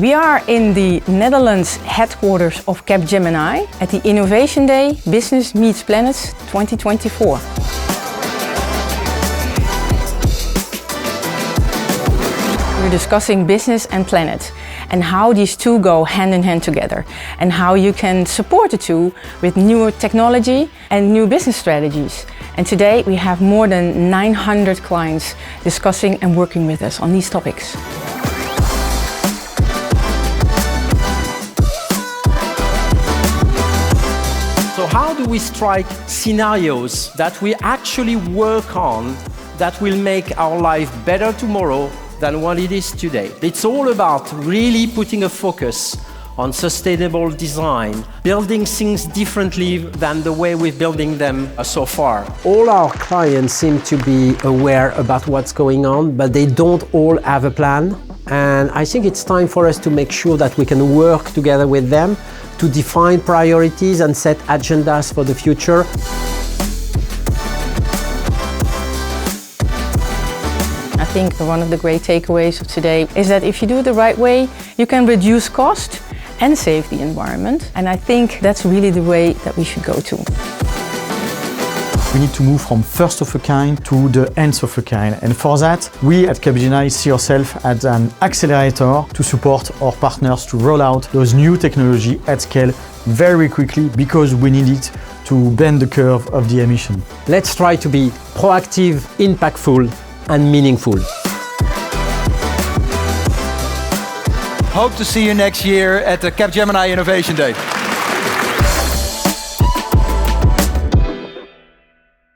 We are in the Netherlands headquarters of Capgemini at the InnovationDay Business Meets Planet 2024. We're discussing business and planet and how these two go hand in hand together and how you can support the two with newer technology and new business strategies. And today we have more than 900 clients discussing and working with us on these topics. So how do we strike scenarios that we actually work on that will make our life better tomorrow than what it is today? It's all about really putting a focus on sustainable design, building things differently than the way we're building them so far. All our clients seem to be aware about what's going on, but they don't all have a plan. And I think it's time for us to make sure that we can work together with them to define priorities and set agendas for the future. I think one of the great takeaways of today is that if you do it the right way, you can reduce cost and save the environment. And I think that's really the way that we should go to. We need to move from first of a kind to the nth of a kind. And for that, we at Capgemini see ourselves as an accelerator to support our partners to roll out those new technology at scale very quickly because we need it to bend the curve of the emission. Let's try to be proactive, impactful, and meaningful. Hope to see you next year at the Capgemini Innovation Day.